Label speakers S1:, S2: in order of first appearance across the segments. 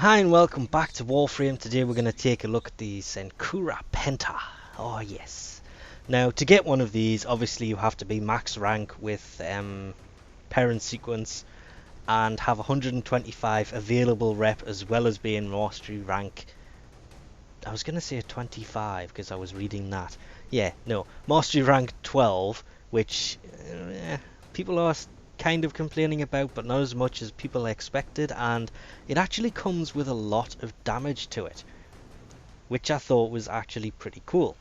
S1: Hi and welcome back to Warframe. Today we're going to take a look at the Secura Penta. Oh yes. Now to get one of these, obviously you have to be max rank with parent sequence and have 125 available rep as well as being mastery rank. I was going to say 25 because I was reading that. Yeah, no, mastery rank 12, which people are kind of complaining about, but not as much as people expected, and it actually comes with a lot of damage to it, which I thought was actually pretty cool.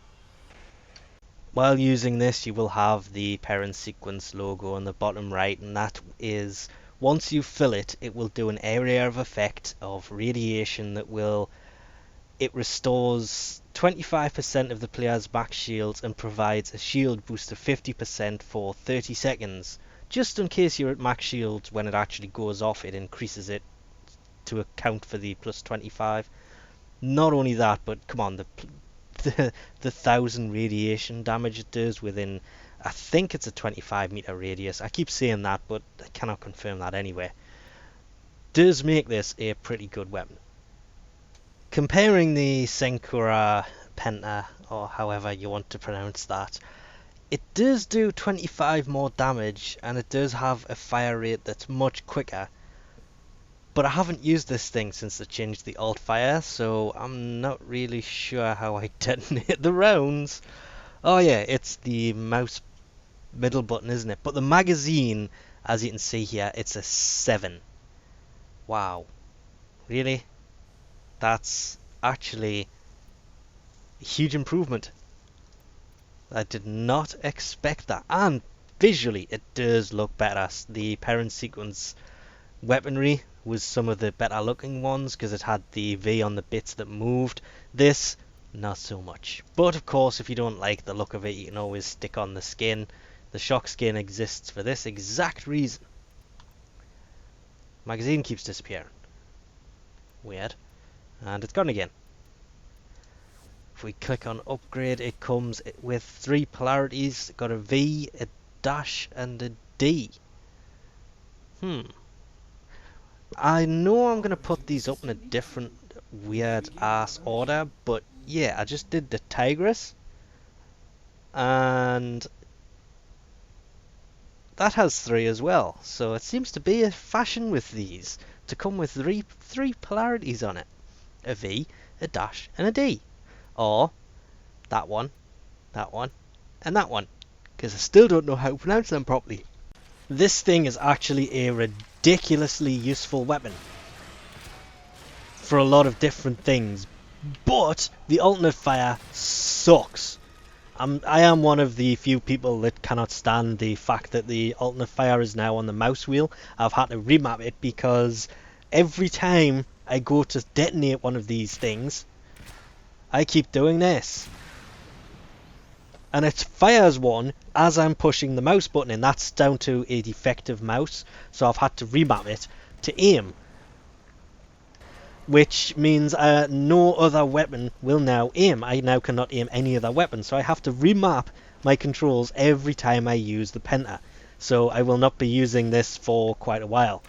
S1: While using this, you will have the parent sequence logo on the bottom right, and that is, once you fill it, it will do an area of effect of radiation that will, it restores 25% of the player's max shields and provides a shield boost of 50% for 30 seconds. Just in case you're at max shields, when it actually goes off, it increases it to account for the plus 25. Not only that, but come on, the 1000 radiation damage it does within, I think it's a 25-meter radius. I keep saying that, but I cannot confirm that anyway. Does make this a pretty good weapon. Comparing the Secura Penta, or however you want to pronounce that, it does do 25 more damage, and it does have a fire rate that's much quicker. But I haven't used this thing since they changed the alt fire, so I'm not really sure how I detonate the rounds. Oh yeah, it's the mouse middle button, isn't it? But the magazine, as you can see here, it's a 7. Wow. Really? That's actually a huge improvement. I did not expect that, and visually it does look better. The parent sequence weaponry was some of the better looking ones because it had the V on the bits that moved. This, not so much. But of course, if you don't like the look of it, you can always stick on the skin. The shock skin exists for this exact reason. Magazine keeps disappearing. Weird. And it's gone again. If we click on upgrade, it comes with 3 polarities. Got a V, a dash, and a D. I know I'm going to put these up in a different weird ass order, but yeah, I just did the Tigress. And that has 3 as well. So it seems to be a fashion with these to come with three polarities on it. A V, a dash, and a D. Or that one, and that one, because I still don't know how to pronounce them properly. This thing is actually a ridiculously useful weapon for a lot of different things, but the alternate fire sucks. I am one of the few people that cannot stand the fact that the alternate fire is now on the mouse wheel. I've had to remap it because every time I go to detonate one of these things, I keep doing this. And it fires one as I'm pushing the mouse button, and that's down to a defective mouse, so I've had to remap it to aim. Which means no other weapon will now aim. I now cannot aim any other weapon, so I have to remap my controls every time I use the Penta. So I will not be using this for quite a while.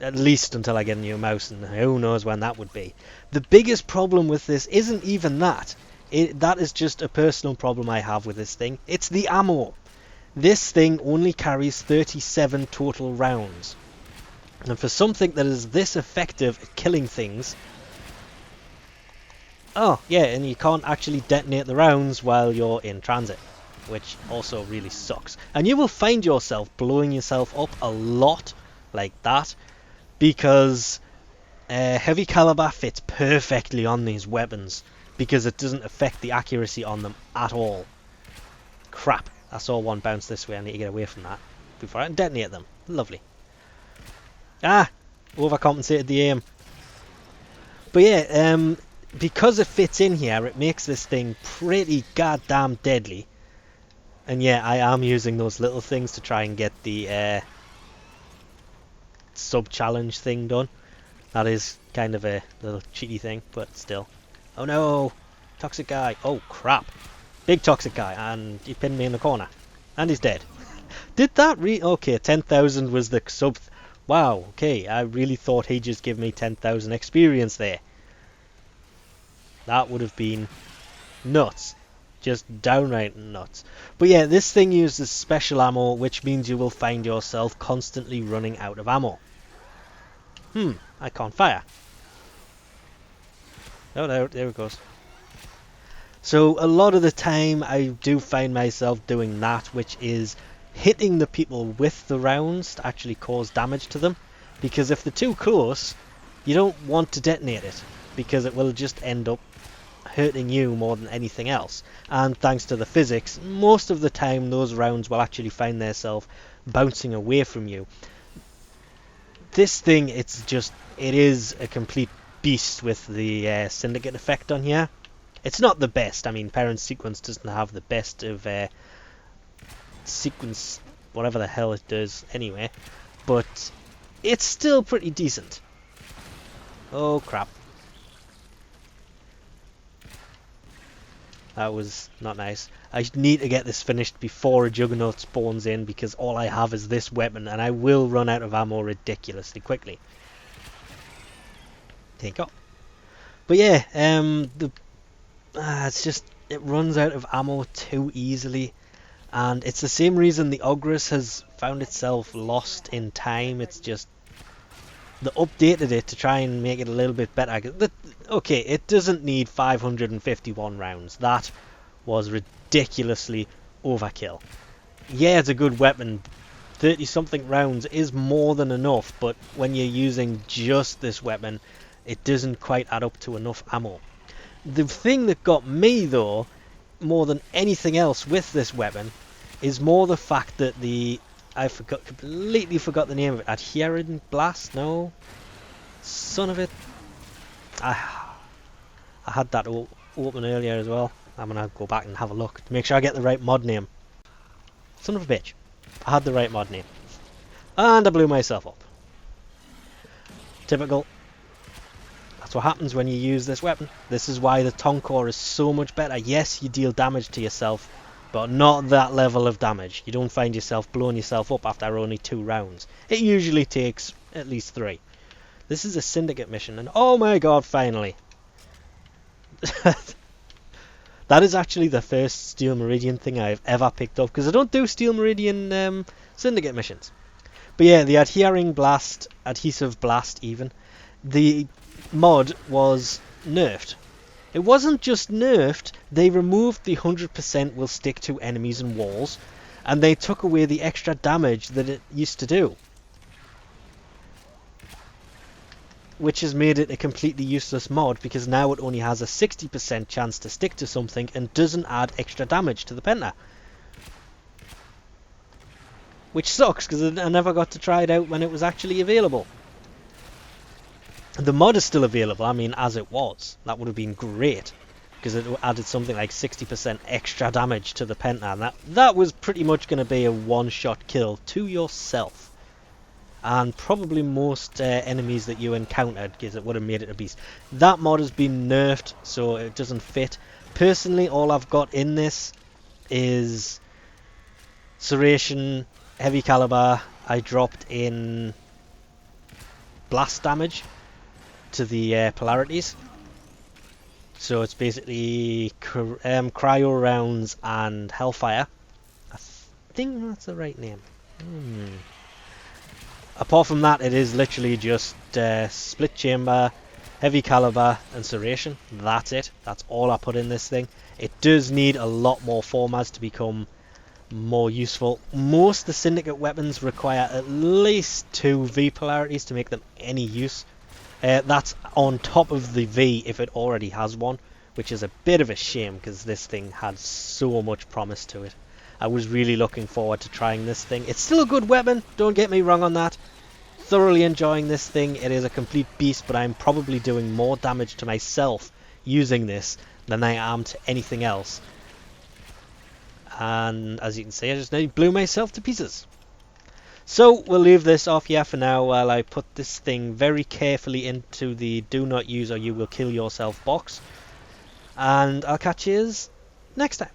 S1: At least until I get a new mouse, and who knows when that would be. The biggest problem with this isn't even that. That is just a personal problem I have with this thing. It's the ammo. This thing only carries 37 total rounds. And for something that is this effective at killing things... Oh, yeah, and you can't actually detonate the rounds while you're in transit, which also really sucks. And you will find yourself blowing yourself up a lot like that, because heavy caliber fits perfectly on these weapons because it doesn't affect the accuracy on them at all. Crap, I saw one bounce this way. I need to get away from that before I can detonate them. Lovely. Ah, overcompensated the aim. But yeah, because it fits in here, it makes this thing pretty goddamn deadly. And yeah, I am using those little things to try and get the sub-challenge thing done. That is kind of a little cheaty thing, but still. Oh no! Toxic guy. Oh crap. Big toxic guy, and he pinned me in the corner. And he's dead. Did that okay, 10,000 was the sub... Wow, okay, I really thought he'd just give me 10,000 experience there. That would have been nuts. Just downright nuts. But yeah, this thing uses special ammo, which means you will find yourself constantly running out of ammo. I can't fire. Oh, there it goes. So a lot of the time I do find myself doing that, which is hitting the people with the rounds to actually cause damage to them. Because if they're too close, you don't want to detonate it, because it will just end up hurting you more than anything else. And thanks to the physics, most of the time those rounds will actually find themselves bouncing away from you. This thing, it is a complete beast with the syndicate effect on here. It's not the best. I mean, parent sequence doesn't have the best of sequence, whatever the hell it does anyway, but it's still pretty decent. Oh crap. That was not nice. I need to get this finished before a Juggernaut spawns in, because all I have is this weapon and I will run out of ammo ridiculously quickly. Take off. But yeah, it's just, it runs out of ammo too easily, and it's the same reason the Ogress has found itself lost in time. It's just, they updated it to try and make it a little bit better. Okay, it doesn't need 551 rounds. That was ridiculously overkill. Yeah, it's a good weapon. 30 something rounds is more than enough, but when you're using just this weapon, it doesn't quite add up to enough ammo. The thing that got me though, more than anything else with this weapon, is more the fact that completely forgot the name of it. Adherent Blast? No? Son of it. I had that open earlier as well. I'm gonna go back and have a look to make sure I get the right mod name. Son of a bitch. I had the right mod name. And I blew myself up. Typical. That's what happens when you use this weapon. This is why the Tonkor is so much better. Yes, you deal damage to yourself, but not that level of damage. You don't find yourself blowing yourself up after only 2 rounds. It usually takes at least 3. This is a syndicate mission, and oh my god, finally. That is actually the first Steel Meridian thing I've ever picked up, because I don't do Steel Meridian syndicate missions. But yeah, the Adhesive Blast even, the mod was nerfed. It wasn't just nerfed, they removed the 100% will stick to enemies and walls, and they took away the extra damage that it used to do, which has made it a completely useless mod, because now it only has a 60% chance to stick to something and doesn't add extra damage to the Penta. Which sucks, because I never got to try it out when it was actually available. The mod is still available, I mean, as it was. That would have been great, because it added something like 60% extra damage to the Penta, and that was pretty much going to be a one-shot kill to yourself. And probably most enemies that you encountered, because it would have made it a beast. That mod has been nerfed, so it doesn't fit. Personally, all I've got in this is Serration, Heavy Caliber. I dropped in blast damage to the polarities. So it's basically cryo rounds and hellfire. I think that's the right name. Apart from that, it is literally just split chamber, heavy caliber, and serration. That's it. That's all I put in this thing. It does need a lot more formats to become more useful. Most of the syndicate weapons require at least 2 V polarities to make them any use. That's on top of the V if it already has one, which is a bit of a shame, because this thing had so much promise to it. I was really looking forward to trying this thing. It's still a good weapon, don't get me wrong on that. Thoroughly enjoying this thing. It is a complete beast, but I'm probably doing more damage to myself using this than I am to anything else. And as you can see, I just nearly blew myself to pieces. So we'll leave this off here for now while I put this thing very carefully into the do not use or you will kill yourself box. And I'll catch you next time.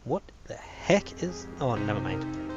S1: What the heck is... oh, never mind.